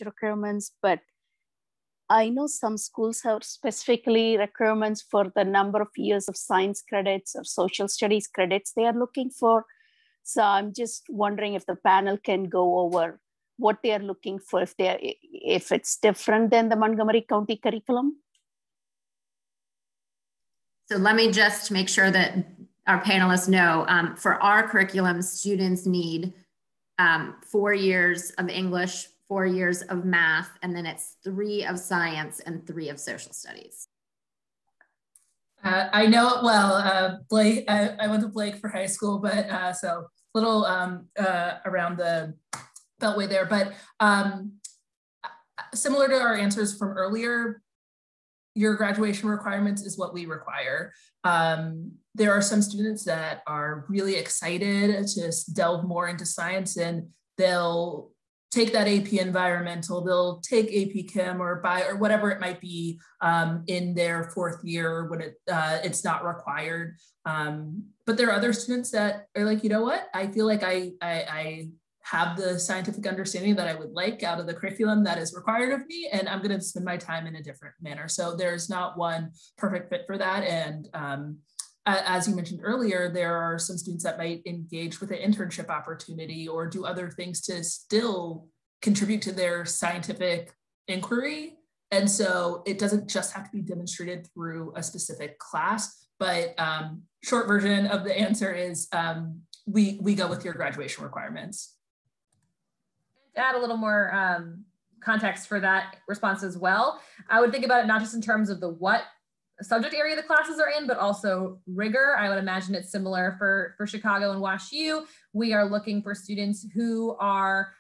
language requirements, but I know some schools have specifically requirements for the number of years of science credits or social studies credits they are looking for. So I'm just wondering if the panel can go over what they are looking for, if it's different than the Montgomery County curriculum. So let me just make sure that our panelists know, for our curriculum, students need 4 years of English, 4 years of math, and then it's 3 of science and 3 of social studies. I know it well. Blake, I went to Blake for high school, but so a little around the beltway there, but similar to our answers from earlier, your graduation requirements is what we require. There are some students that are really excited to delve more into science, and they'll take that AP Environmental, they'll take AP Chem or Bio or whatever it might be in their 4th year when it's not required. But there are other students that are like, you know what? I feel like I have the scientific understanding that I would like out of the curriculum that is required of me, and I'm gonna spend my time in a different manner. So there's not one perfect fit for that. And as you mentioned earlier, there are some students that might engage with an internship opportunity or do other things to still contribute to their scientific inquiry. And so it doesn't just have to be demonstrated through a specific class, but short version of the answer is we go with your graduation requirements. To add a little more context for that response as well, I would think about it not just in terms of the what subject area the classes are in, but also rigor. I would imagine it's similar for Chicago and WashU. We are looking for students who are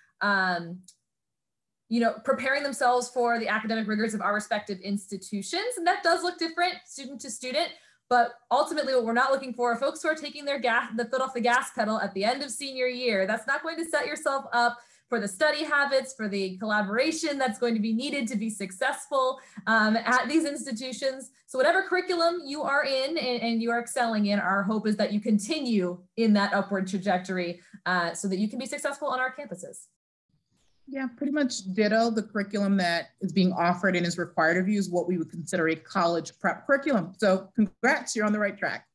preparing themselves for the academic rigors of our respective institutions. And that does look different student to student. But ultimately, what we're not looking for are folks who are taking their foot off the gas pedal at the end of senior year. That's not going to set yourself up for the study habits, for the collaboration that's going to be needed to be successful at these institutions. So whatever curriculum you are in and you are excelling in, our hope is that you continue in that upward trajectory so that you can be successful on our campuses. Yeah, pretty much ditto. The curriculum that is being offered and is required of you is what we would consider a college prep curriculum. So congrats, you're on the right track.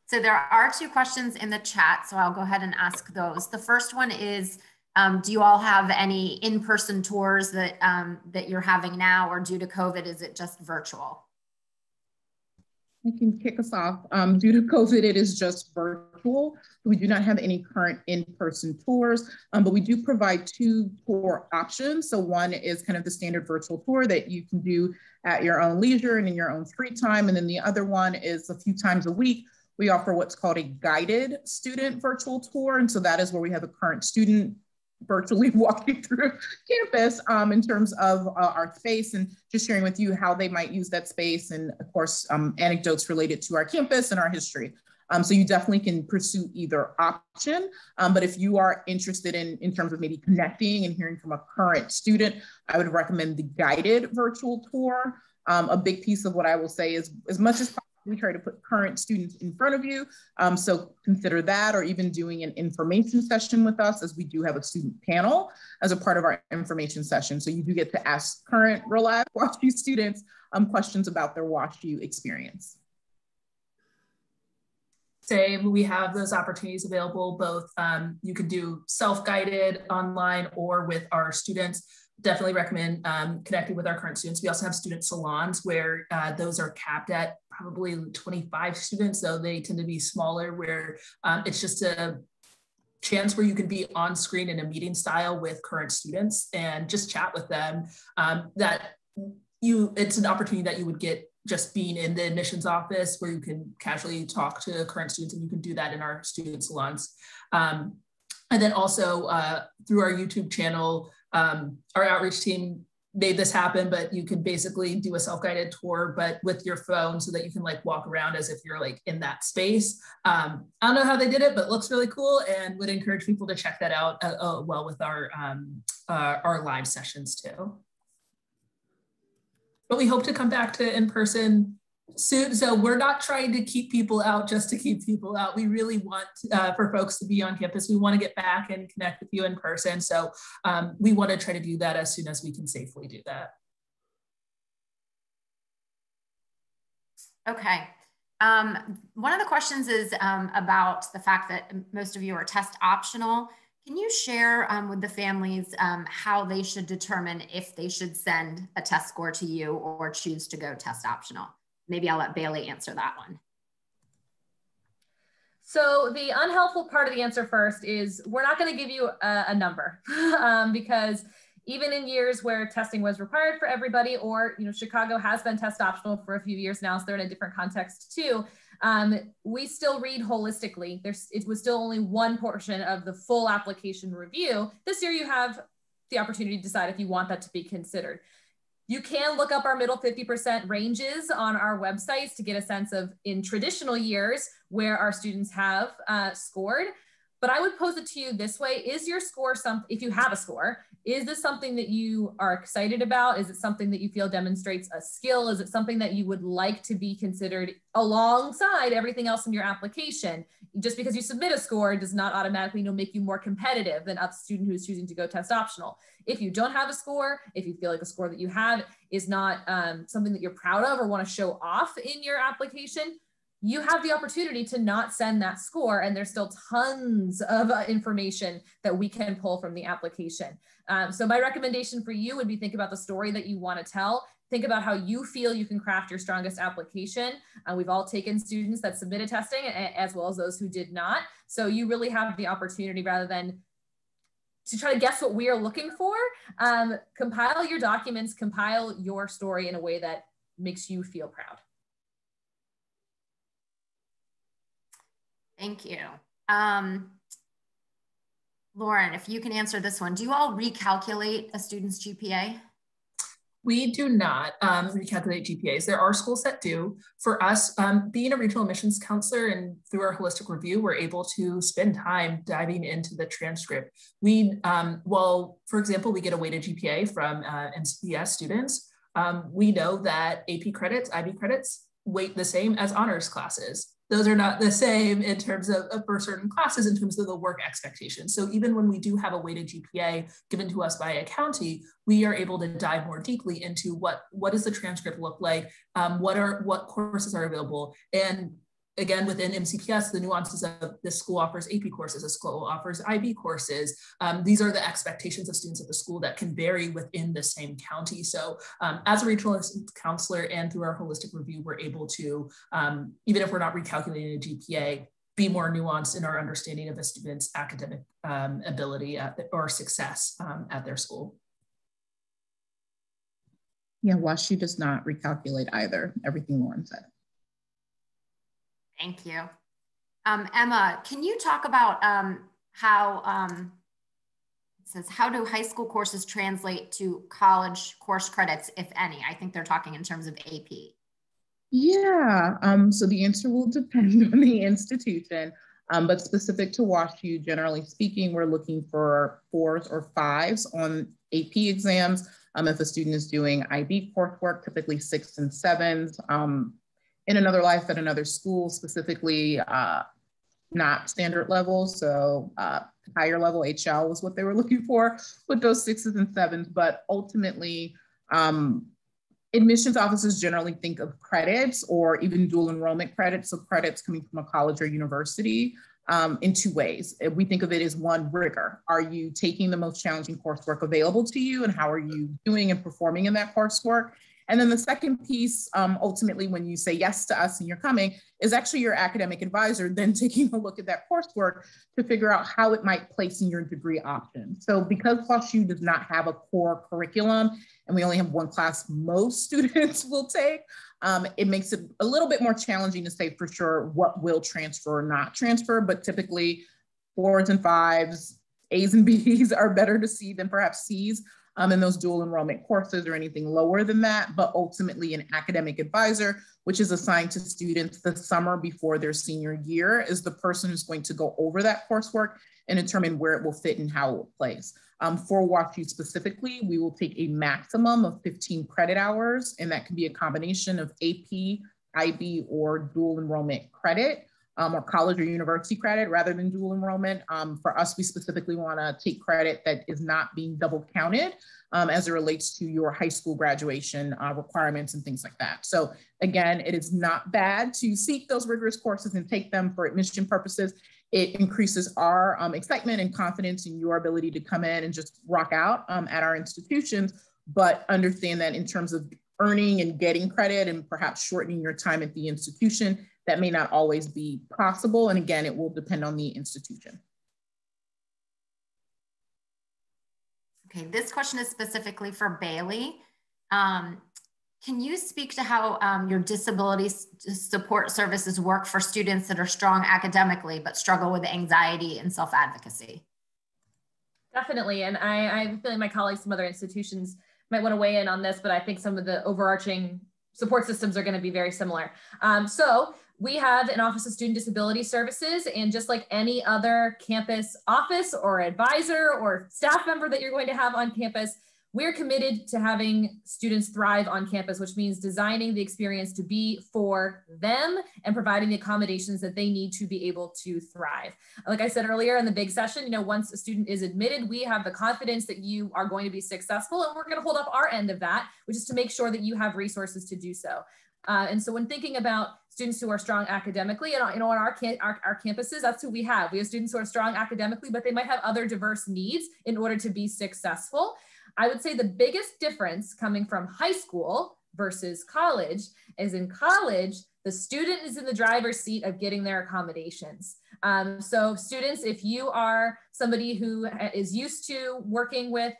So there are 2 questions in the chat, so I'll go ahead and ask those. The first one is, do you all have any in-person tours that, that you're having now, or due to COVID, is it just virtual? I can kick us off. Due to COVID, it is just virtual. We do not have any current in-person tours, but we do provide 2 tour options. So one is kind of the standard virtual tour that you can do at your own leisure and in your own free time. And then the other one is a few times a week. We offer what's called a guided student virtual tour. And so that is where we have a current student virtually walking through campus in terms of our space and just sharing with you how they might use that space. And of course, anecdotes related to our campus and our history. So you definitely can pursue either option. But if you are interested in terms of maybe connecting and hearing from a current student, I would recommend the guided virtual tour. A big piece of what I will say is, as much as possible, we try to put current students in front of you. So consider that, or even doing an information session with us, as we do have a student panel as a part of our information session. So you do get to ask current real life WashU students questions about their WashU experience. Same, we have those opportunities available. Both you can do self-guided online or with our students. Definitely recommend connecting with our current students. We also have student salons where those are capped at probably 25 students, so they tend to be smaller, where it's just a chance where you can be on screen in a meeting style with current students and just chat with them. It's an opportunity that you would get just being in the admissions office, where you can casually talk to current students, and you can do that in our student salons. And then also through our YouTube channel, our outreach team made this happen, but you could basically do a self-guided tour, but with your phone, so that you can like walk around as if you're like in that space. I don't know how they did it, but it looks really cool, and would encourage people to check that out well with our live sessions too. But we hope to come back to in-person So we're not trying to keep people out just to keep people out. We really want for folks to be on campus. We want to get back and connect with you in person. So we want to try to do that as soon as we can safely do that. Okay. One of the questions is about the fact that most of you are test optional. Can you share with the families how they should determine if they should send a test score to you or choose to go test optional? Maybe I'll let Bailey answer that one. So the unhelpful part of the answer first is we're not going to give you a number because even in years where testing was required for everybody, or Chicago has been test optional for a few years now, so they're in a different context too. We still read holistically. It was still only one portion of the full application review. This year you have the opportunity to decide if you want that to be considered. You can look up our middle 50% ranges on our websites to get a sense of in traditional years where our students have scored. But I would pose it to you this way. Is your score something, if you have a score, is this something that you are excited about? Is it something that you feel demonstrates a skill? Is it something that you would like to be considered alongside everything else in your application? Just because you submit a score does not automatically make you more competitive than a student who's choosing to go test optional. If you don't have a score, if you feel like the score that you have is not something that you're proud of or want to show off in your application, you have the opportunity to not send that score, and there's still tons of information that we can pull from the application. So my recommendation for you would be think about the story that you want to tell. Think about how you feel you can craft your strongest application. We've all taken students that submitted testing as well as those who did not. So you really have the opportunity, rather than to try to guess what we are looking for, compile your documents, compile your story in a way that makes you feel proud. Thank you. Lauren, if you can answer this one, do you all recalculate a student's GPA? We do not recalculate GPAs. There are schools that do. For us, being a regional admissions counselor and through our holistic review, we're able to spend time diving into the transcript. Well, for example, we get a weighted GPA from MCPS students. We know that AP credits, IB credits weight the same as honors classes. Those are not the same in terms of for certain classes in terms of the work expectations. So even when we do have a weighted GPA given to us by a county, we are able to dive more deeply into what does the transcript look like, what courses are available. And again, within MCPS, the nuances of this school offers AP courses, a school offers IB courses. These are the expectations of students at the school that can vary within the same county. So as a regional counselor and through our holistic review, we're able to, even if we're not recalculating a GPA, be more nuanced in our understanding of a student's academic ability or success at their school. Yeah, WashU does not recalculate either, everything Lauren said. Thank you. Emma, can you talk about how, it says, how do high school courses translate to college course credits, if any? I think they're talking in terms of AP. Yeah, so the answer will depend on the institution, but specific to WashU, generally speaking, we're looking for 4s or 5s on AP exams. If a student is doing IB coursework, typically 6s and 7s. In another life at another school, specifically not standard level, so higher level HL was what they were looking for with those 6s and 7s. But ultimately, admissions officers generally think of credits or even dual enrollment credits, so credits coming from a college or university in 2 ways. We think of it as one, rigor. Are you taking the most challenging coursework available to you, and how are you doing and performing in that coursework? And then the second piece, ultimately, when you say yes to us and you're coming, is actually your academic advisor then taking a look at that coursework to figure out how it might place in your degree option. So because WashU does not have a core curriculum and we only have 1 class most students will take, it makes it a little bit more challenging to say for sure what will transfer or not transfer, but typically 4s and 5s, A's and B's are better to see than perhaps C's. In those dual enrollment courses or anything lower than that, but ultimately an academic advisor, which is assigned to students the summer before their senior year, is the person who's going to go over that coursework and determine where it will fit and how it will place. For WashU specifically, we will take a maximum of 15 credit hours, and that can be a combination of AP IB or dual enrollment credit, or college or university credit rather than dual enrollment. For us, we specifically want to take credit that is not being double counted as it relates to your high school graduation requirements and things like that. So again, it is not bad to seek those rigorous courses and take them for admission purposes. It increases our excitement and confidence in your ability to come in and just rock out at our institutions, but understand that in terms of earning and getting credit and perhaps shortening your time at the institution, that may not always be possible. And again, it will depend on the institution. Okay, this question is specifically for Bailey. Can you speak to how your disability support services work for students that are strong academically, but struggle with anxiety and self-advocacy? Definitely, and I have a feeling my colleagues from other institutions might want to weigh in on this, but I think some of the overarching support systems are going to be very similar. So we have an Office of Student Disability Services, and just like any other campus office or advisor or staff member that you're going to have on campus, we're committed to having students thrive on campus, which means designing the experience to be for them and providing the accommodations that they need to be able to thrive. Like I said earlier in the big session, you know, once a student is admitted, we have the confidence that you are going to be successful, and we're going to hold up our end of that, which is to make sure that you have resources to do so. And so when thinking about students who are strong academically, and you know, on our campuses, that's who we have. We have students who are strong academically, but they might have other diverse needs in order to be successful. I would say the biggest difference coming from high school versus college is in college, the student is in the driver's seat of getting their accommodations. So students, if you are somebody who is used to working with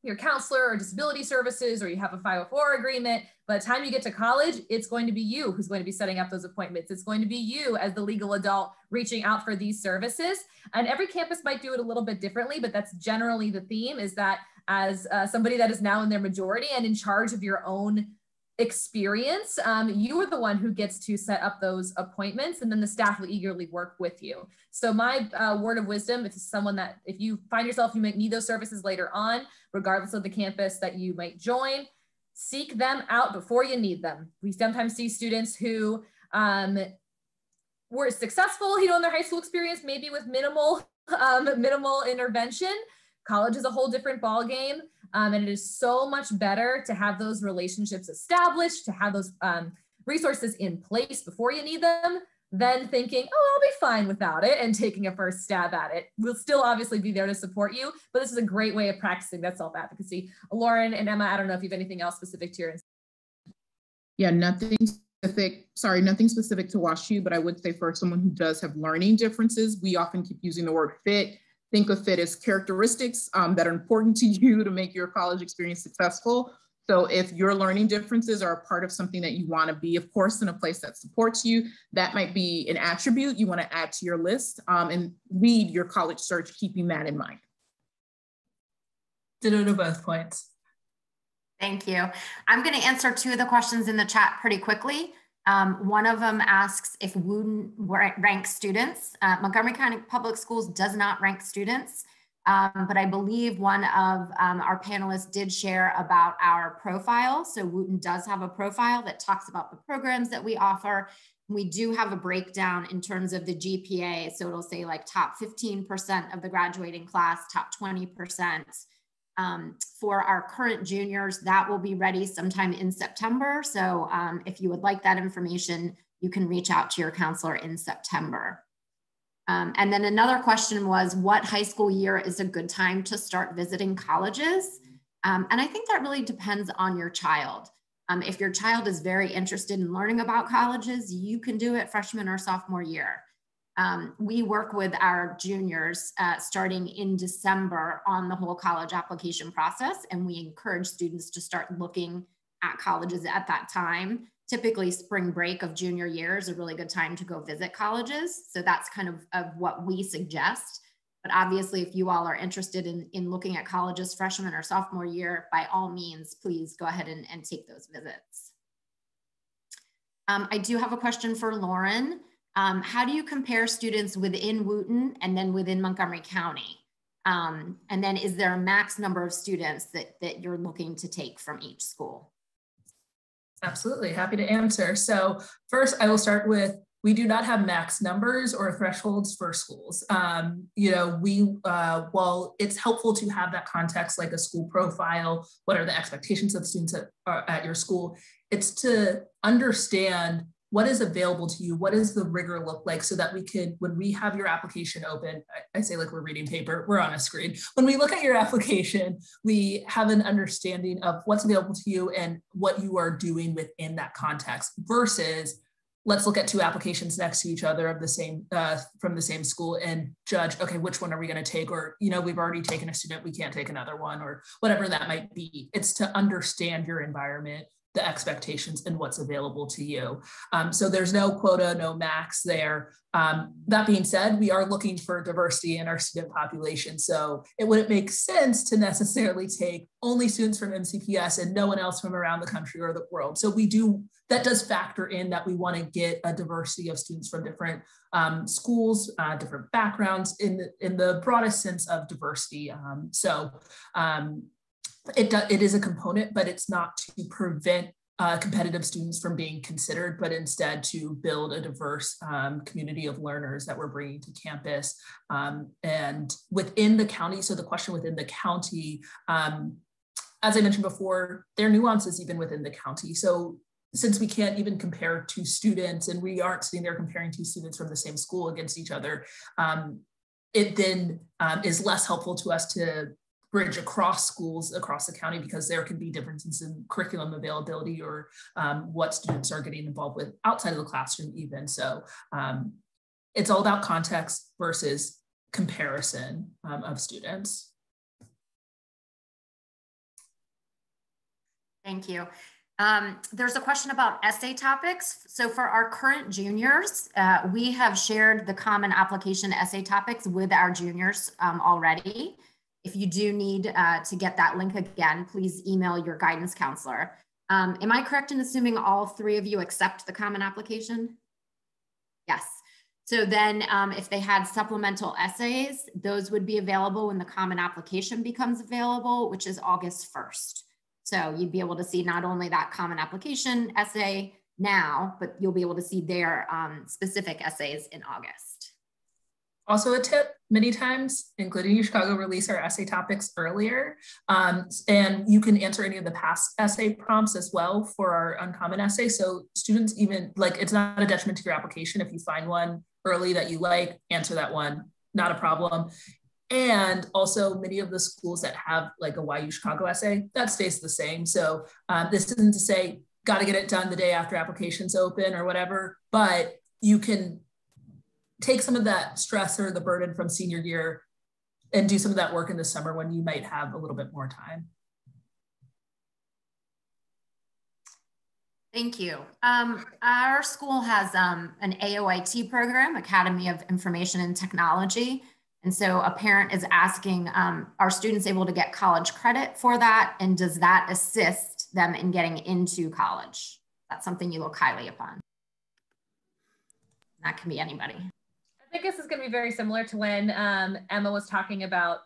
your counselor or disability services, or you have a 504 agreement, by the time you get to college, it's going to be you who's going to be setting up those appointments. It's going to be you as the legal adult reaching out for these services. And every campus might do it a little bit differently, but that's generally the theme, is that as somebody that is now in their majority and in charge of your own experience, you are the one who gets to set up those appointments, and then the staff will eagerly work with you. So my word of wisdom, if it's someone that, if you find yourself, you might need those services later on, regardless of the campus that you might join, seek them out before you need them. We sometimes see students who were successful, you know, in their high school experience, maybe with minimal intervention. College is a whole different ballgame. And it is so much better to have those relationships established, to have those resources in place before you need them, than thinking, oh, I'll be fine without it, and taking a first stab at it. We'll still obviously be there to support you, but this is a great way of practicing that self-advocacy. Lauren and Emma, I don't know if you have anything else specific to your institution. Yeah, nothing specific to WashU, but I would say for someone who does have learning differences, we often keep using the word fit. Think of fit as characteristics that are important to you to make your college experience successful. So if your learning differences are a part of something that you want to be, of course, in a place that supports you, that might be an attribute you want to add to your list, and lead your college search keeping that in mind. Ditto to both points. Thank you. I'm going to answer two of the questions in the chat pretty quickly. One of them asks if Wooten ranks students. Montgomery County Public Schools does not rank students, but I believe one of our panelists did share about our profile. So Wooten does have a profile that talks about the programs that we offer. We do have a breakdown in terms of the GPA. So it'll say like top 15% of the graduating class, top 20%. For our current juniors, that will be ready sometime in September. So if you would like that information, you can reach out to your counselor in September. And then another question was, what high school year is a good time to start visiting colleges? And I think that really depends on your child. If your child is very interested in learning about colleges, you can do it freshman or sophomore year. We work with our juniors starting in December on the whole college application process, and we encourage students to start looking at colleges at that time. Typically spring break of junior year is a really good time to go visit colleges. So that's kind of what we suggest. But obviously, if you all are interested in looking at colleges freshman or sophomore year, by all means, please go ahead and take those visits. I do have a question for Lauren. How do you compare students within Wooten and then within Montgomery County? And then is there a max number of students that you're looking to take from each school? Absolutely, happy to answer. So first, I will start with, we do not have max numbers or thresholds for schools. While it's helpful to have that context, like a school profile, what are the expectations of students at your school, it's to understand what is available to you, what does the rigor look like, so that we could, when we have your application open, I say like we're reading paper, we're on a screen. When we look at your application, we have an understanding of what's available to you and what you are doing within that context, versus let's look at two applications next to each other of the same from the same school and judge, okay, which one are we going to take? Or, we've already taken a student, we can't take another one, or whatever that might be. It's to understand your environment, the expectations, and what's available to you. So there's no quota, no max there. That being said, we are looking for diversity in our student population. So it wouldn't make sense to necessarily take only students from MCPS and no one else from around the country or the world. So that does factor in that we want to get a diversity of students from different schools, different backgrounds in the broadest sense of diversity. It is a component, but it's not to prevent competitive students from being considered, but instead to build a diverse community of learners that we're bringing to campus. And within the county, so the question within the county, as I mentioned before, there are nuances even within the county. So since we can't even compare two students, and we aren't sitting there comparing two students from the same school against each other, it then is less helpful to us to bridge across schools across the county, because there can be differences in curriculum availability or what students are getting involved with outside of the classroom even. So it's all about context versus comparison of students. Thank you. There's a question about essay topics. So for our current juniors, we have shared the common application essay topics with our juniors already. If you do need to get that link again, please email your guidance counselor. Am I correct in assuming all three of you accept the common application? Yes. So then if they had supplemental essays, those would be available when the common application becomes available, which is August 1st. So you'd be able to see not only that common application essay now, but you'll be able to see their specific essays in August. Also a tip, many times, including UChicago, release our essay topics earlier. And you can answer any of the past essay prompts as well for our uncommon essay. So students even, it's not a detriment to your application if you find one early that you like, answer that one, not a problem. And also many of the schools that have a UChicago essay, that stays the same. So this isn't to say, got to get it done the day after applications open or whatever, but you can take some of that stress or the burden from senior year and do some of that work in the summer when you might have a little bit more time. Thank you. Our school has an AOIT program, Academy of Information and Technology. And so a parent is asking, are students able to get college credit for that? And does that assist them in getting into college? That's something you look highly upon. That can be anybody. I think this is going to be very similar to when Emma was talking about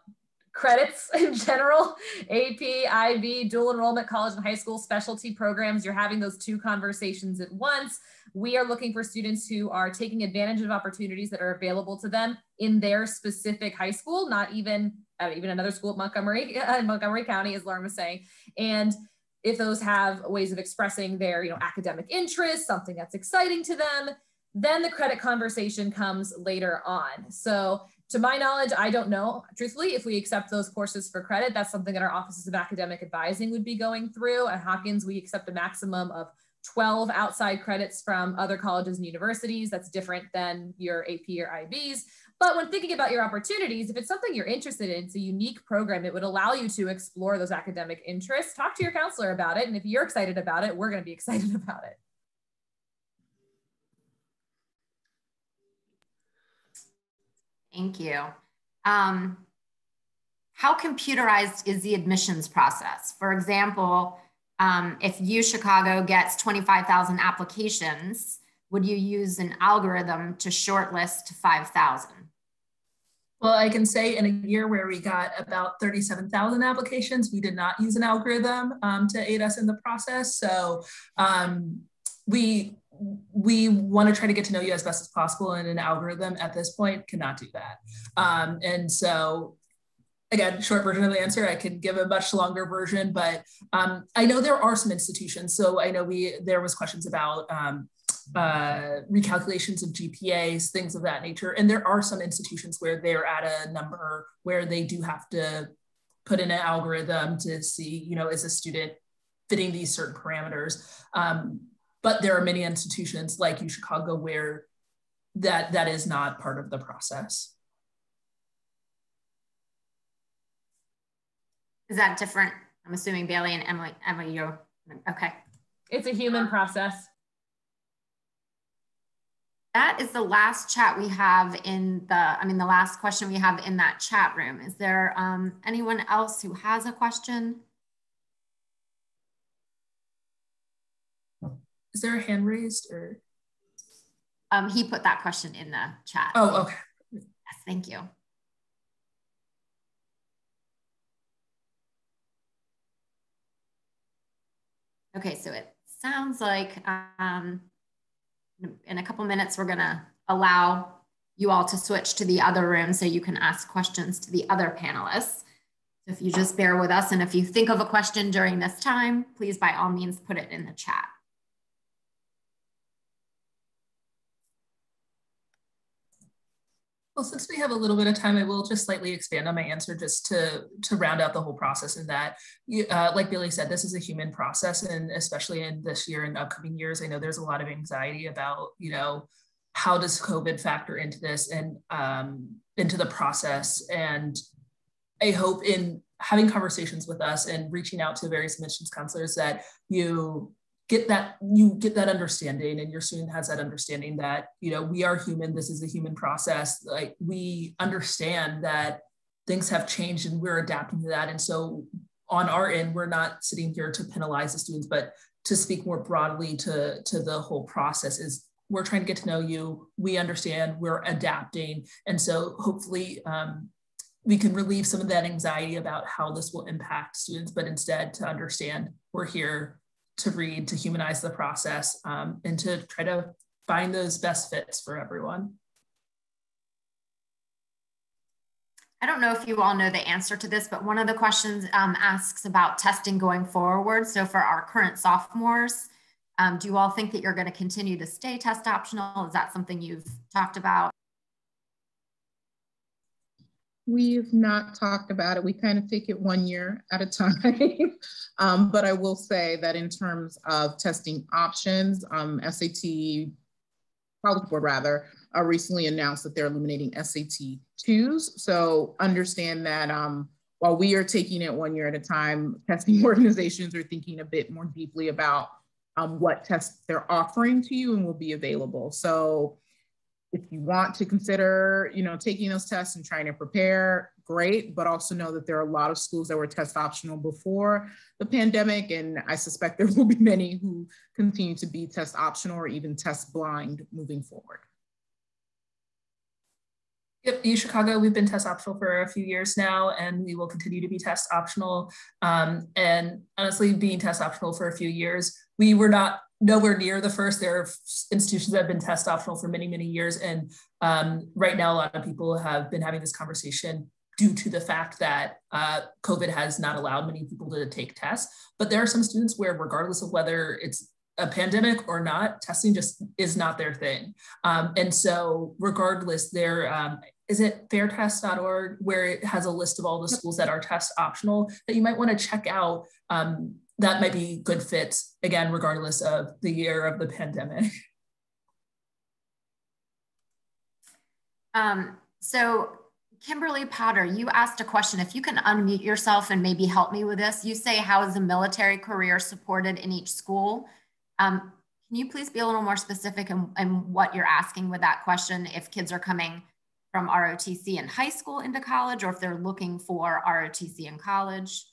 credits in general, AP, IB, dual enrollment, college and high school specialty programs. You're having those two conversations at once. We are looking for students who are taking advantage of opportunities that are available to them in their specific high school, not even another school at Montgomery, in Montgomery County, as Lauren was saying. And if those have ways of expressing their academic interest, something that's exciting to them, then the credit conversation comes later on. So to my knowledge, I don't know, truthfully, if we accept those courses for credit. That's something that our offices of academic advising would be going through. At Hopkins, we accept a maximum of 12 outside credits from other colleges and universities. That's different than your AP or IBs. But when thinking about your opportunities, if it's something you're interested in, it's a unique program, it would allow you to explore those academic interests. Talk to your counselor about it. And if you're excited about it, we're going to be excited about it. Thank you. How computerized is the admissions process? For example, if UChicago gets 25,000 applications, would you use an algorithm to shortlist 5,000? Well, I can say in a year where we got about 37,000 applications, we did not use an algorithm to aid us in the process. So we want to try to get to know you as best as possible, and an algorithm at this point cannot do that. And so again, short version of the answer, I could give a much longer version, but I know there are some institutions. So I know there was questions about recalculations of GPAs, things of that nature. And there are some institutions where they're at a number where they do have to put in an algorithm to see, you know, is a student fitting these certain parameters. But there are many institutions like U Chicago where that is not part of the process. Is that different? I'm assuming Bailey and Emily, you're okay. It's a human process. That is the last chat we have in the last question we have in that chat room. Is there anyone else who has a question? Is there a hand raised or? He put that question in the chat. Oh, okay. Yes, thank you. Okay, so it sounds like in a couple minutes, we're gonna allow you all to switch to the other room so you can ask questions to the other panelists. So if you just bear with us, and if you think of a question during this time, please by all means put it in the chat. Well, since we have a little bit of time, I will just slightly expand on my answer just to round out the whole process, in that, like Billy said, this is a human process. And especially in this year and upcoming years, I know there's a lot of anxiety about, you know, how does COVID factor into this and into the process. And I hope in having conversations with us and reaching out to various admissions counselors that you get that understanding, and your student has that understanding that, you know, we are human, this is a human process. Like, we understand that things have changed and we're adapting to that. And so on our end, we're not sitting here to penalize the students, but to speak more broadly to the whole process. Is we're trying to get to know you, we understand, we're adapting. And so hopefully we can relieve some of that anxiety about how this will impact students, but instead to understand we're here to read, to humanize the process, and to try to find those best fits for everyone. I don't know if you all know the answer to this, but one of the questions asks about testing going forward. So for our current sophomores, do you all think that you're going to continue to stay test optional? Is that something you've talked about? We've not talked about it. We kind of take it 1 year at a time. But I will say that in terms of testing options, SAT, College Board rather, recently announced that they're eliminating SAT 2s. So understand that while we are taking it 1 year at a time, testing organizations are thinking a bit more deeply about what tests they're offering to you and will be available. So if you want to consider, you know, taking those tests and trying to prepare, great, but also know that there are a lot of schools that were test optional before the pandemic, and I suspect there will be many who continue to be test optional or even test blind moving forward. Yep, U Chicago, we've been test optional for a few years now, and we will continue to be test optional. And honestly, being test optional for a few years, we were not nowhere near the first. There are institutions that have been test optional for many, many years. And right now, a lot of people have been having this conversation due to the fact that COVID has not allowed many people to take tests. But there are some students where, regardless of whether it's a pandemic or not, testing just is not their thing. And so regardless, there is it fairtest.org, where it has a list of all the schools that are test optional that you might want to check out. That might be good fits, again, regardless of the year of the pandemic. So Kimberly Potter, you asked a question. If you can unmute yourself and maybe help me with this. You say, how is the military career supported in each school? Can you please be a little more specific in what you're asking with that question? If kids are coming from ROTC in high school into college, or if they're looking for ROTC in college?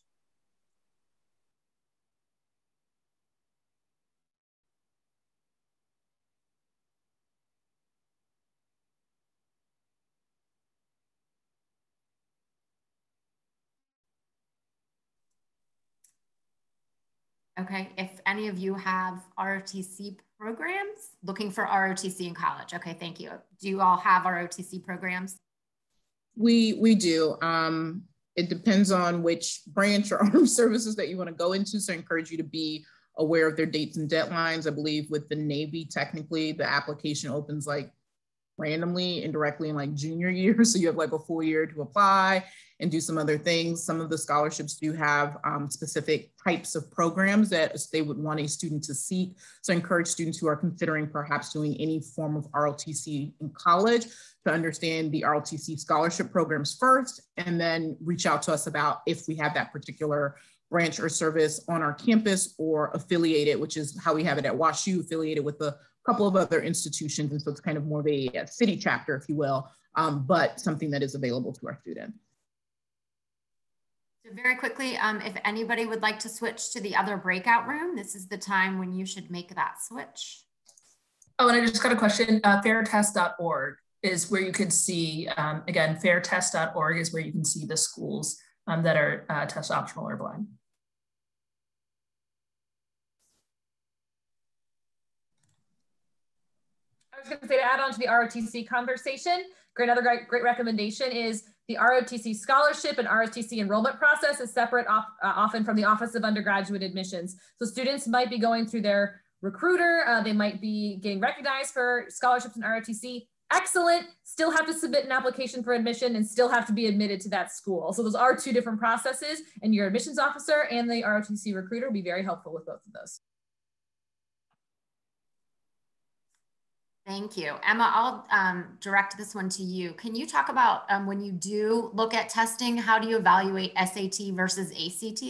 Okay, if any of you have ROTC programs, looking for ROTC in college. Okay, thank you. Do you all have ROTC programs? We do. It depends on which branch or armed services that you want to go into. So I encourage you to be aware of their dates and deadlines. I believe with the Navy, technically the application opens like randomly, indirectly in like junior year. So you have like a full year to apply and do some other things. Some of the scholarships do have specific types of programs that they would want a student to seek. So I encourage students who are considering perhaps doing any form of ROTC in college to understand the ROTC scholarship programs first, and then reach out to us about if we have that particular branch or service on our campus or affiliated, which is how we have it at WashU, affiliated with a couple of other institutions. And so it's kind of more of a city chapter, if you will, but something that is available to our students. So very quickly, if anybody would like to switch to the other breakout room, this is the time when you should make that switch. Oh, and I just got a question. Fairtest.org is where you can see, again, fairtest.org is where you can see the schools that are test optional or blind. I was going to say, to add on to the ROTC conversation, another great recommendation is the ROTC scholarship and ROTC enrollment process is separate often from the Office of Undergraduate Admissions. So students might be going through their recruiter, they might be getting recognized for scholarships and ROTC. Excellent, still have to submit an application for admission and still have to be admitted to that school. So those are two different processes, and your admissions officer and the ROTC recruiter will be very helpful with both of those. Thank you. Emma, I'll direct this one to you. Can you talk about when you do look at testing, how do you evaluate SAT versus ACT?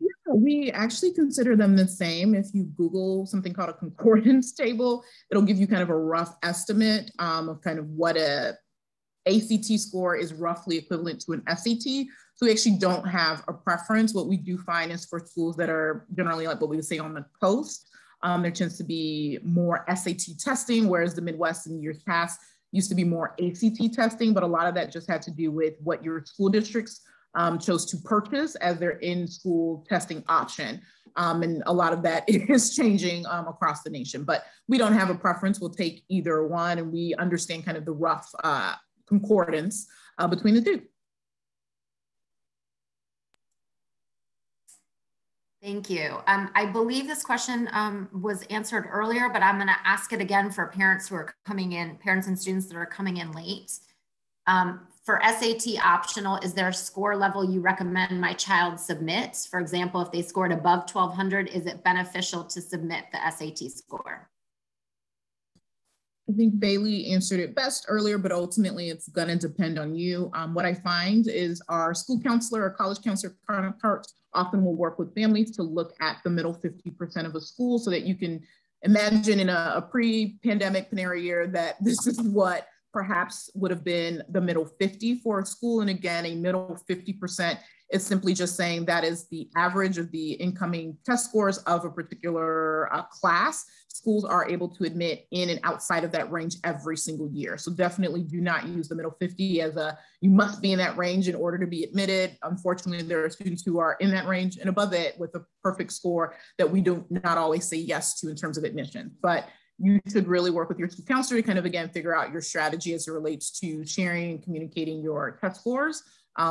Yeah, we actually consider them the same. If you Google something called a concordance table, it'll give you kind of a rough estimate of kind of what a ACT score is roughly equivalent to an SAT. So we actually don't have a preference. What we do find is for schools that are generally like what we would say on the coast, there tends to be more SAT testing, whereas the Midwest in years past used to be more ACT testing, but a lot of that just had to do with what your school districts chose to purchase as their in-school testing option. And a lot of that is changing across the nation, but we don't have a preference. We'll take either one, and we understand kind of the rough concordance between the two. Thank you. I believe this question was answered earlier, but I'm going to ask it again for parents who are coming in, parents and students that are coming in late. For SAT optional, is there a score level you recommend my child submit? For example, if they scored above 1200, is it beneficial to submit the SAT score? I think Bailey answered it best earlier, but ultimately it's going to depend on you. What I find is our school counselor or college counselor counterparts often will work with families to look at the middle 50% of a school so that you can imagine in a pre-pandemic scenario year that this is what perhaps would have been the middle 50 for a school. And again, a middle 50% is simply just saying that is the average of the incoming test scores of a particular class. Schools are able to admit in and outside of that range every single year. So definitely do not use the middle 50 as you must be in that range in order to be admitted. Unfortunately, there are students who are in that range and above it with a perfect score that we do not always say yes to in terms of admission. But you should really work with your school counselor to kind of, again, figure out your strategy as it relates to sharing and communicating your test scores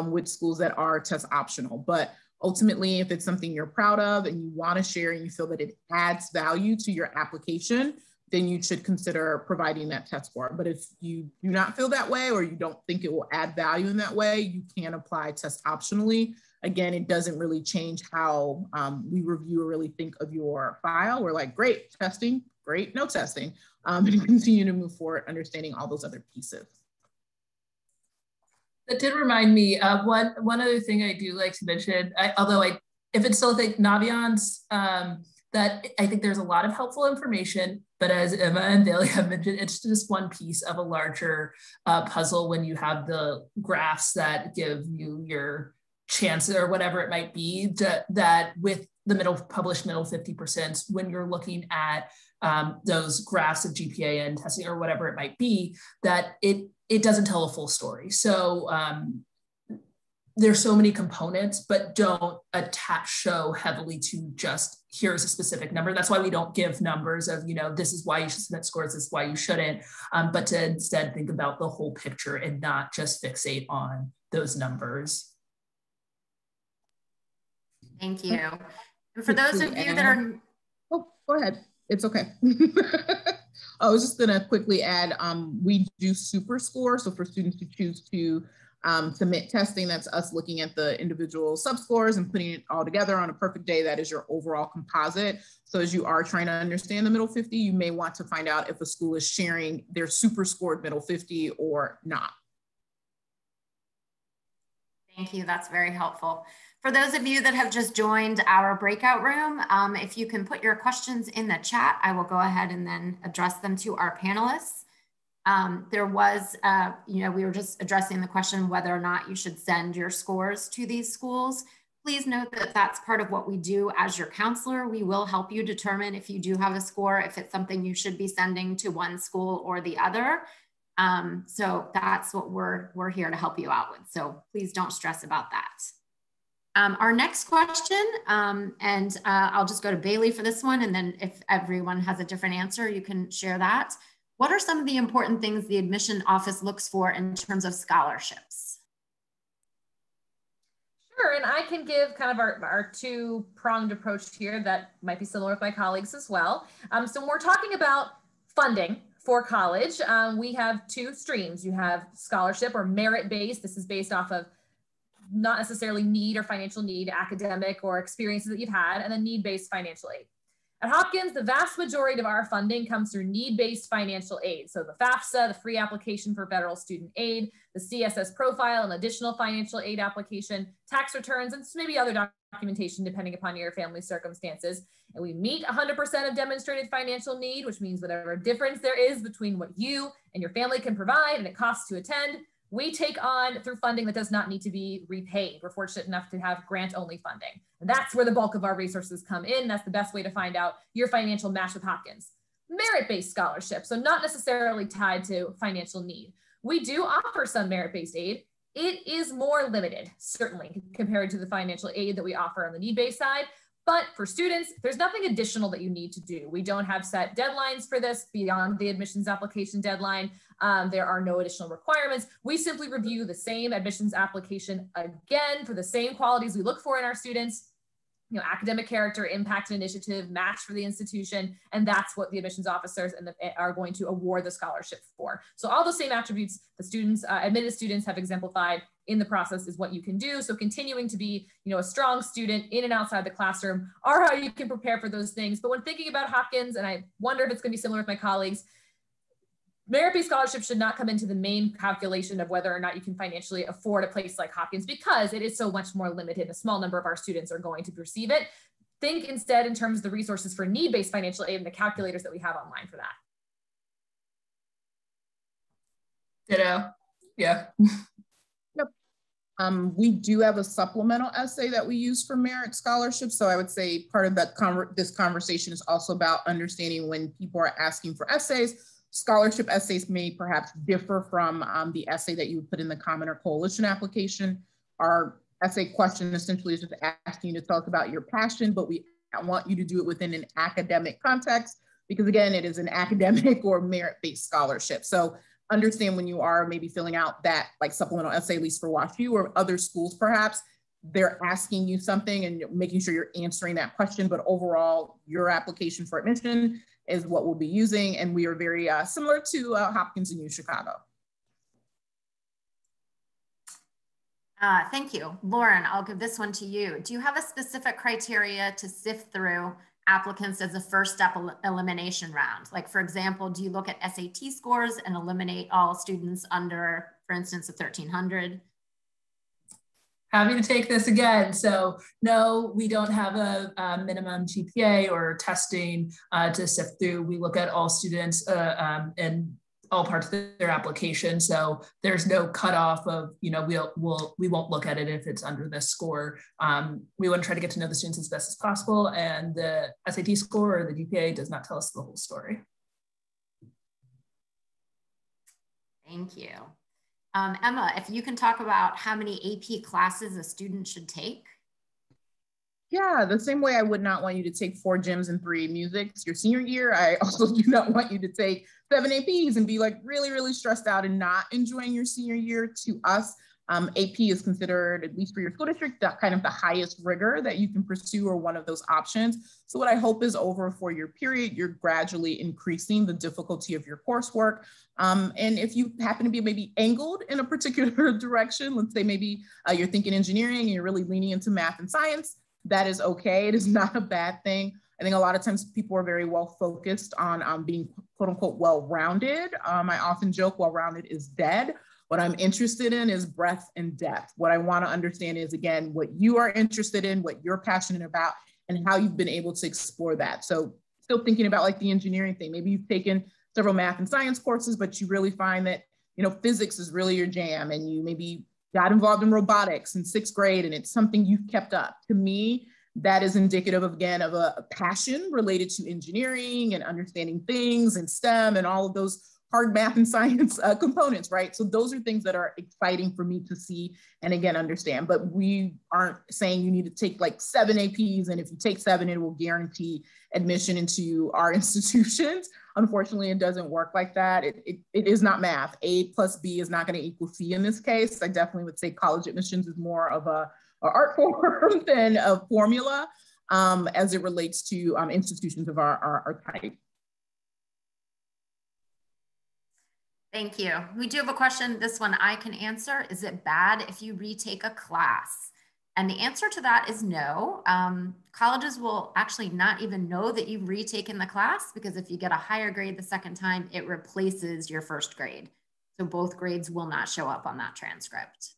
with schools that are test optional. But ultimately, if it's something you're proud of and you want to share and you feel that it adds value to your application, then you should consider providing that test score. But if you do not feel that way or you don't think it will add value in that way, you can apply test optionally. Again, it doesn't really change how we review or really think of your file. We're like, great, testing, great, no testing, and continue to move forward, understanding all those other pieces. That did remind me of one other thing I do like to mention, if it's still like Naviance, that I think there's a lot of helpful information, but as Emma and Bailey have mentioned, it's just one piece of a larger puzzle when you have the graphs that give you your chances or whatever it might be, that with the published middle 50%, when you're looking at those graphs of GPA and testing or whatever it might be, that it doesn't tell a full story. So there's so many components, but don't show heavily to just here's a specific number. That's why we don't give numbers of, you know, this is why you should submit scores, this is why you shouldn't, but to instead think about the whole picture and not just fixate on those numbers. Thank you. And for those of you that are... Oh, go ahead. It's okay. I was just gonna quickly add, we do super score. So for students who choose to submit testing, that's us looking at the individual subscores and putting it all together on a perfect day. That is your overall composite. So as you are trying to understand the middle 50, you may want to find out if a school is sharing their super scored middle 50 or not. Thank you, that's very helpful. For those of you that have just joined our breakout room, if you can put your questions in the chat, I will go ahead and then address them to our panelists. There was, you know, we were just addressing the question whether or not you should send your scores to these schools. Please note that that's part of what we do as your counselor. We will help you determine if you do have a score, if it's something you should be sending to one school or the other. So that's what we're here to help you out with. So please don't stress about that. Our next question, and I'll just go to Bailey for this one, and then if everyone has a different answer, you can share that. What are some of the important things the admission office looks for in terms of scholarships? Sure, and I can give kind of our two-pronged approach here that might be similar with my colleagues as well. So when we're talking about funding for college, we have two streams. You have scholarship or merit-based. This is based off of not necessarily need or financial need, academic or experiences that you've had, and then need-based financial aid. At Hopkins, the vast majority of our funding comes through need-based financial aid. So the FAFSA, the free application for federal student aid, the CSS profile, an additional financial aid application, tax returns, and maybe other documentation depending upon your family circumstances. And we meet 100% of demonstrated financial need, which means whatever difference there is between what you and your family can provide and it costs to attend, we take on through funding that does not need to be repaid. We're fortunate enough to have grant-only funding. And that's where the bulk of our resources come in. That's the best way to find out your financial match with Hopkins. Merit-based scholarship, so not necessarily tied to financial need. We do offer some merit-based aid. It is more limited, certainly, compared to the financial aid that we offer on the need-based side. But for students, there's nothing additional that you need to do. We don't have set deadlines for this beyond the admissions application deadline. There are no additional requirements. We simply review the same admissions application again for the same qualities we look for in our students, you know, academic character, impact and initiative, match for the institution, and that's what the admissions officers are going to award the scholarship for. So all the same attributes the students, admitted students have exemplified in the process is what you can do. So continuing to be, you know, a strong student in and outside the classroom are how you can prepare for those things. But when thinking about Hopkins, and I wonder if it's going to be similar with my colleagues, merit-based scholarship should not come into the main calculation of whether or not you can financially afford a place like Hopkins because it is so much more limited. A small number of our students are going to receive it. Think instead in terms of the resources for need-based financial aid and the calculators that we have online for that. Ditto. Yeah. Yep. We do have a supplemental essay that we use for merit scholarships. So I would say part of that this conversation is also about understanding when people are asking for essays. Scholarship essays may perhaps differ from the essay that you would put in the Common or Coalition application. Our essay question essentially is just asking you to talk about your passion, but we want you to do it within an academic context because again, it is an academic or merit-based scholarship. So understand when you are maybe filling out that like supplemental essay, at least for WashU or other schools perhaps, they're asking you something and making sure you're answering that question, but overall your application for admission is what we'll be using. And we are very similar to Hopkins and U Chicago. Thank you. Lauren, I'll give this one to you. Do you have a specific criteria to sift through applicants as a first step elimination round? Like for example, do you look at SAT scores and eliminate all students under, for instance, a 1300? Happy to take this again. So no, we don't have a minimum GPA or testing to sift through. We look at all students and all parts of their application. So there's no cutoff of, you know, we won't look at it if it's under this score. We want to try to get to know the students as best as possible. And the SAT score or the GPA does not tell us the whole story. Thank you. Emma, if you can talk about how many AP classes a student should take. Yeah, the same way I would not want you to take 4 gyms and 3 musics your senior year, I also do not want you to take 7 APs and be like really, really stressed out and not enjoying your senior year. To us, AP is considered, at least for your school district, that kind of the highest rigor that you can pursue or one of those options. So what I hope is over a 4-year period, you're gradually increasing the difficulty of your coursework. And if you happen to be maybe angled in a particular direction, let's say maybe you're thinking engineering and you're really leaning into math and science, that is okay. It is not a bad thing. I think a lot of times people are very well focused on being quote unquote well-rounded. I often joke well-rounded is dead. What I'm interested in is breadth and depth. What I want to understand is, again, what you are interested in, what you're passionate about, and how you've been able to explore that. So still thinking about like the engineering thing, maybe you've taken several math and science courses, but you really find that, you know, physics is really your jam, and you maybe got involved in robotics in 6th grade and it's something you've kept up. To me, that is indicative of, again, of a passion related to engineering and understanding things and STEM and all of those hard math and science components, right? So those are things that are exciting for me to see and, again, understand. But we aren't saying you need to take like 7 APs, and if you take 7, it will guarantee admission into our institutions. Unfortunately, it doesn't work like that. It is not math. A plus B is not going to equal C in this case. I definitely would say college admissions is more of a art form than a formula as it relates to institutions of our type. Thank you. We do have a question. This one I can answer. Is it bad if you retake a class? And the answer to that is no. Colleges will actually not even know that you've retaken the class, because if you get a higher grade the second time, it replaces your first grade. So both grades will not show up on that transcript.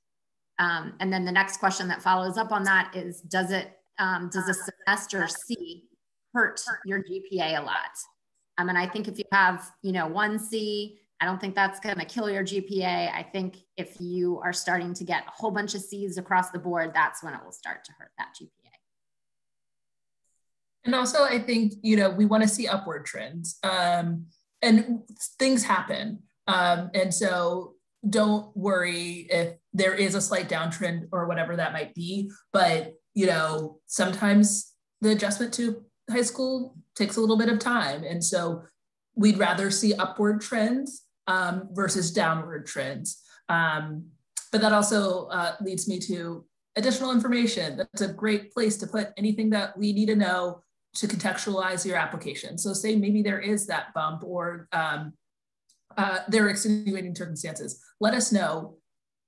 And then the next question that follows up on that is, does a semester C hurt your GPA a lot? And I think if you have, you know, 1 C, I don't think that's going to kill your GPA. I think if you are starting to get a whole bunch of C's across the board, that's when it will start to hurt that GPA. And also, I think, you know, we want to see upward trends, and things happen. And so don't worry if there is a slight downtrend or whatever that might be. But, you know, sometimes the adjustment to high school takes a little bit of time. And so we'd rather see upward trends versus downward trends. But that also leads me to additional information. That's a great place to put anything that we need to know to contextualize your application. So say maybe there is that bump, or there are extenuating circumstances. Let us know.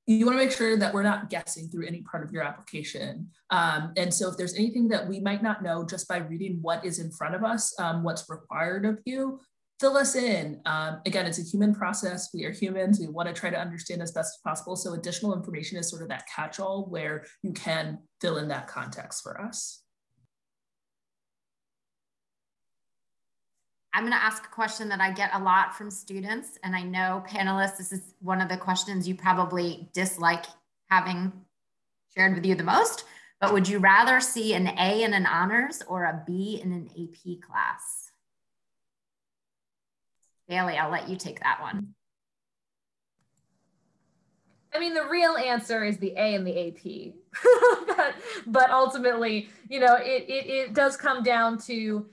You want to make sure that we're not guessing through any part of your application. And so if there's anything that we might not know just by reading what is in front of us, what's required of you, fill us in. Again, it's a human process. We are humans. We want to try to understand as best as possible. So additional information is sort of that catch-all where you can fill in that context for us. I'm going to ask a question that I get a lot from students, and I know panelists, this is one of the questions you probably dislike having shared with you the most, but would you rather see an A in an honors or a B in an AP class? Bailey, I'll let you take that one. I mean, the real answer is the A in the AP, but ultimately, you know, it does come down to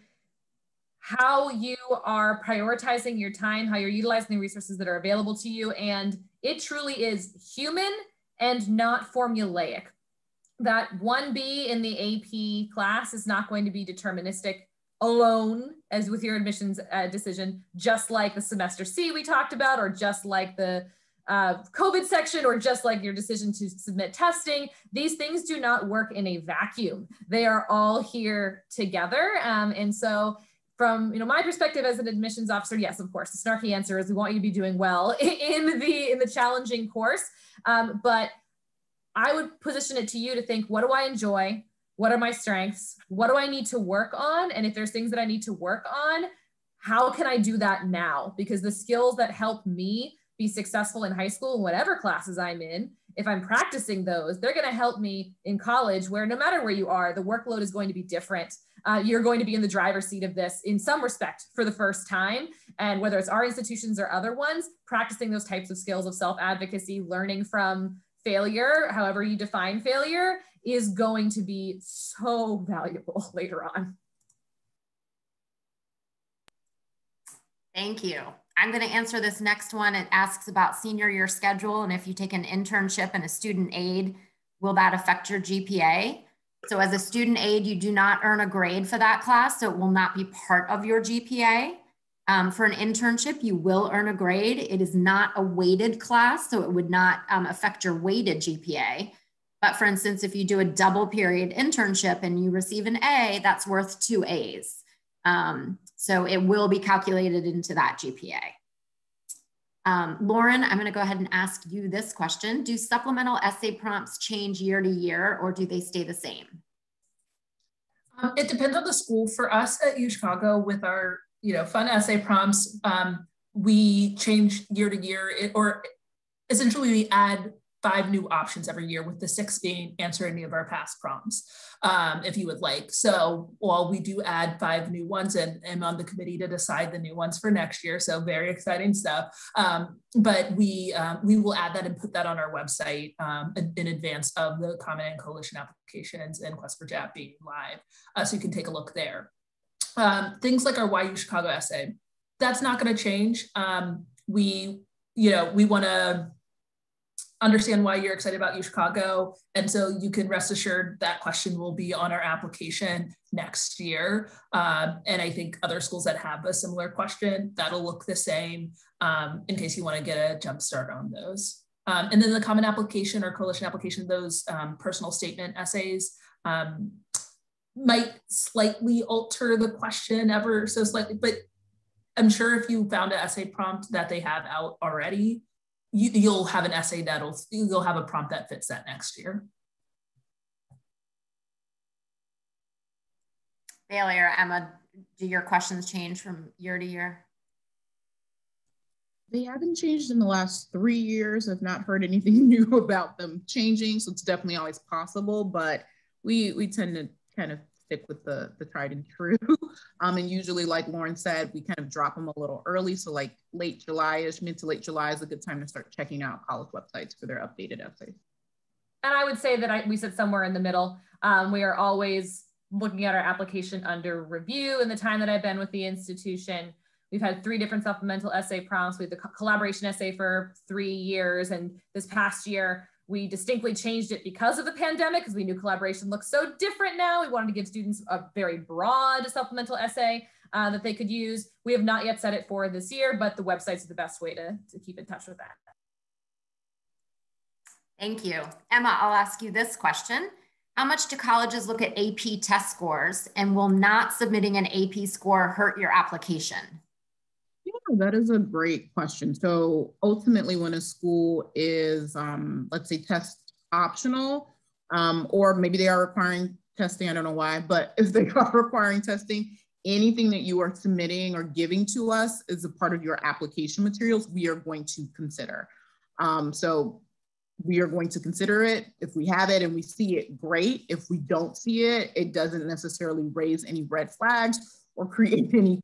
how you are prioritizing your time, how you're utilizing the resources that are available to you. And it truly is human and not formulaic. That 1B in the AP class is not going to be deterministic alone as with your admissions decision, just like the semester C we talked about, or just like the COVID section, or just like your decision to submit testing. These things do not work in a vacuum. They are all here together. And so from my perspective as an admissions officer, yes, of course, the snarky answer is we want you to be doing well in the challenging course. But I would position it to you to think, what do I enjoy? What are my strengths? What do I need to work on? And if there's things that I need to work on, how can I do that now? Because the skills that help me be successful in high school, whatever classes I'm in, if I'm practicing those, they're going to help me in college, where no matter where you are, the workload is going to be different. You're going to be in the driver's seat of this in some respect for the first time. And whether it's our institutions or other ones, practicing those types of skills of self-advocacy, learning from failure, however you define failure, is going to be so valuable later on. Thank you. I'm going to answer this next one. It asks about senior year schedule, and if you take an internship and a student aid, will that affect your GPA? So as a student aid, you do not earn a grade for that class, so it will not be part of your GPA. For an internship, you will earn a grade. It is not a weighted class, so it would not affect your weighted GPA. But for instance, if you do a double period internship and you receive an A, that's worth 2 A's. So it will be calculated into that GPA. Lauren, I'm going to go ahead and ask you this question. Do supplemental essay prompts change year to year, or do they stay the same? It depends on the school. For us at UChicago, with our fun essay prompts, we change year to year, or essentially we add 5 new options every year, with the 6th being answer any of our past prompts, if you would like. So while we do add 5 new ones, and I'm on the committee to decide the new ones for next year, so very exciting stuff. But we will add that and put that on our website in advance of the Common and Coalition applications and Quest for JAP being live, so you can take a look there. Things like our Why UChicago essay, that's not going to change. We want to understand why you're excited about UChicago. And so you can rest assured that question will be on our application next year. And I think other schools that have a similar question, that'll look the same, in case you want to get a jump start on those. And then the Common application or Coalition application, those personal statement essays might slightly alter the question ever so slightly, but I'm sure if you found an essay prompt that they have out already, you'll have an essay you'll have a prompt that fits that next year. Bailey or Emma, do your questions change from year to year? They haven't changed in the last 3 years. I've not heard anything new about them changing, so it's definitely always possible, but we tend to kind of stick with the tried and true. And usually, like Lauren said, we kind of drop them a little early. So like late July-ish, mid to late July is a good time to start checking out college websites for their updated essays. And I would say that we sit somewhere in the middle. We are always looking at our application under review. In the time that I've been with the institution, we've had 3 different supplemental essay prompts. We had the collaboration essay for 3 years. And this past year, we distinctly changed it because of the pandemic, because we knew collaboration looks so different now. We wanted to give students a very broad supplemental essay that they could use. We have not yet set it for this year, but the website's the best way to keep in touch with that. Thank you. Emma, I'll ask you this question. How much do colleges look at AP test scores, and will not submitting an AP score hurt your application? Yeah, that is a great question. So ultimately, when a school is, let's say, test optional, or maybe they are requiring testing, I don't know why, but if they are requiring testing, anything that you are submitting or giving to us as a part of your application materials, we are going to consider. So we are going to consider it. If we have it and we see it, great. If we don't see it, it doesn't necessarily raise any red flags or create any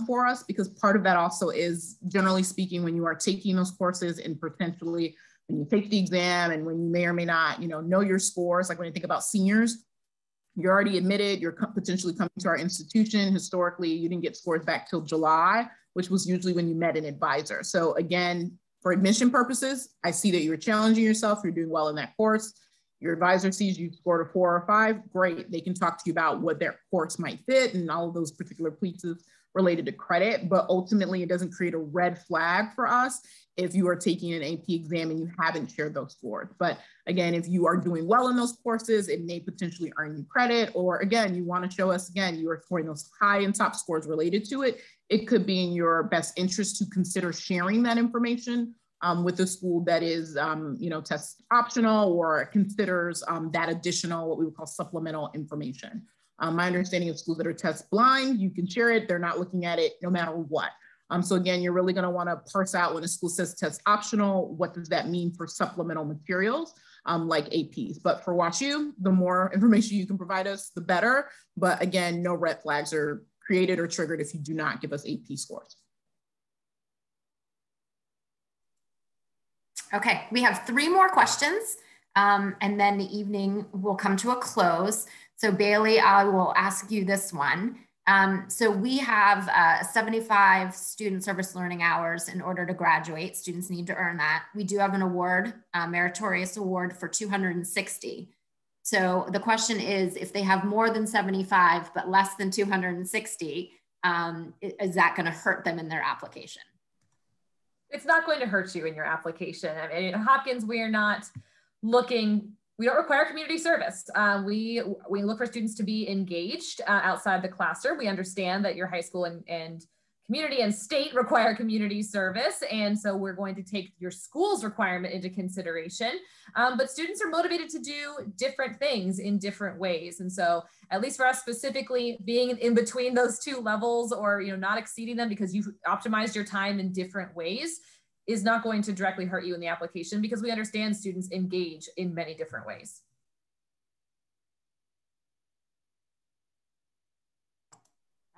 for us, because part of that also is, generally speaking, when you are taking those courses and potentially when you take the exam and when you may or may not, know your scores, like when you think about seniors, you're already admitted, you're potentially coming to our institution. Historically, you didn't get scores back till July, which was usually when you met an advisor. So again, for admission purposes, I see that you're challenging yourself, you're doing well in that course. Your advisor sees you scored a 4 or 5, great. They can talk to you about what their course might fit and all of those particular pieces related to credit, but ultimately it doesn't create a red flag for us if you are taking an AP exam and you haven't shared those scores. But again, if you are doing well in those courses, it may potentially earn you credit, or again, you want to show us, again, you are scoring those high and top scores related to it. It could be in your best interest to consider sharing that information with a school that is, test optional or considers that additional, what we would call supplemental information. My understanding of schools that are test blind, you can share it. They're not looking at it no matter what. So again, you're really going to want to parse out when a school says test optional, what does that mean for supplemental materials like APs? But for WashU, the more information you can provide us, the better. But again, no red flags are created or triggered if you do not give us AP scores. Okay, we have 3 more questions, and then the evening will come to a close. So Bailey, I will ask you this one. So we have 75 student service learning hours in order to graduate. Students need to earn that. We do have an award, a meritorious award for 260. So the question is, if they have more than 75, but less than 260, is that going to hurt them in their application? It's not going to hurt you in your application. I mean, at Hopkins, we are not looking, we don't require community service. We look for students to be engaged outside the classroom. We understand that your high school and community and state require community service. And so we're going to take your school's requirement into consideration. But students are motivated to do different things in different ways. And so at least for us specifically, being in between those 2 levels or not exceeding them because you've optimized your time in different ways is not going to directly hurt you in the application because we understand students engage in many different ways.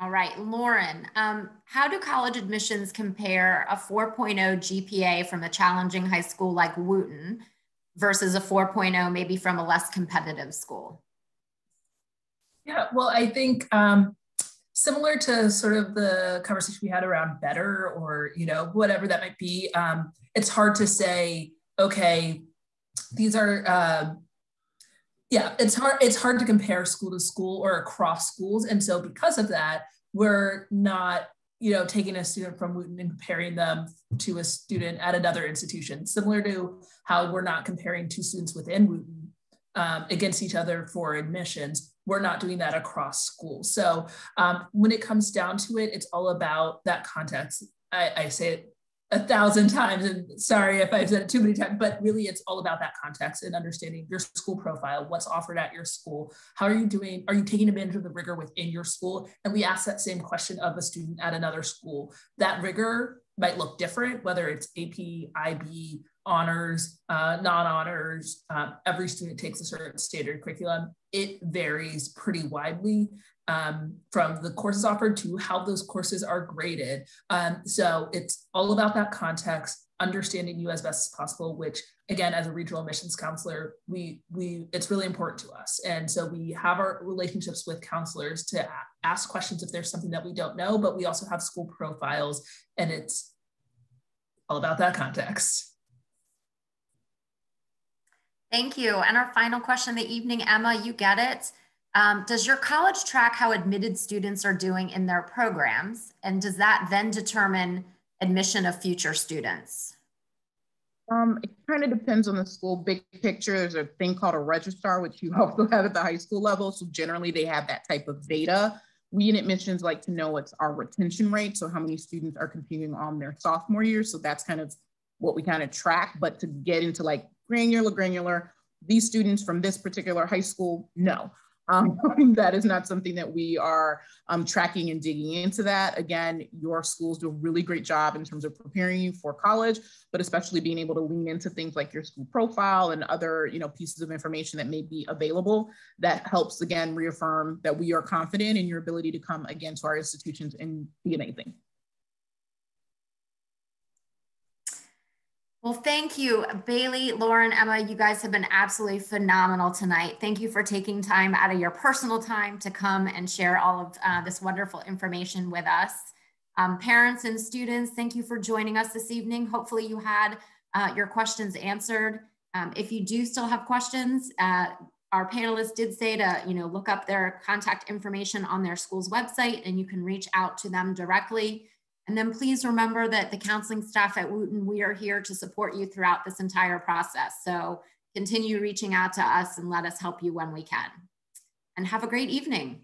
All right, Lauren, how do college admissions compare a 4.0 GPA from a challenging high school like Wooten versus a 4.0 maybe from a less competitive school? Yeah, well, I think similar to sort of the conversation we had around better or, whatever that might be, it's hard to say, okay, these are, it's hard to compare school to school or across schools. And so because of that, we're not, taking a student from Wooten and comparing them to a student at another institution, similar to how we're not comparing 2 students within Wooten against each other for admissions. We're not doing that across schools. So when it comes down to it, it's all about that context. I say it 1,000 times, and sorry if I've said it too many times, but really it's all about that context and understanding your school profile, what's offered at your school, how are you doing, are you taking advantage of the rigor within your school? And we ask that same question of a student at another school. That rigor might look different, whether it's AP, IB, honors, non-honors, every student takes a certain standard curriculum. It varies pretty widely from the courses offered to how those courses are graded. So it's all about that context, understanding you as best as possible, which again, as a regional admissions counselor, it's really important to us. And so we have our relationships with counselors to ask questions if there's something that we don't know, but we also have school profiles, and it's all about that context. Thank you. And our final question of the evening, Emma, you get it. Does your college track how admitted students are doing in their programs? And does that then determine admission of future students? It kind of depends on the school. Big picture, there's a thing called a registrar, which you also have at the high school level. So generally they have that type of data. We in admissions like to know what's our retention rate. So how many students are continuing on their sophomore year. So that's kind of what we kind of track. But to get into like granular, these students from this particular high school, no. That is not something that we are tracking and digging into that. Again, your schools do a really great job in terms of preparing you for college, but especially being able to lean into things like your school profile and other, pieces of information that may be available. That helps, again, reaffirm that we are confident in your ability to come again to our institutions and be amazing. Well, thank you, Bailey, Lauren, Emma. You guys have been absolutely phenomenal tonight. Thank you for taking time out of your personal time to come and share all of this wonderful information with us. Parents and students, thank you for joining us this evening. Hopefully you had your questions answered. If you do still have questions, our panelists did say to look up their contact information on their school's website, and you can reach out to them directly. And then please remember that the counseling staff at Wooten, we are here to support you throughout this entire process. So continue reaching out to us and let us help you when we can. And have a great evening.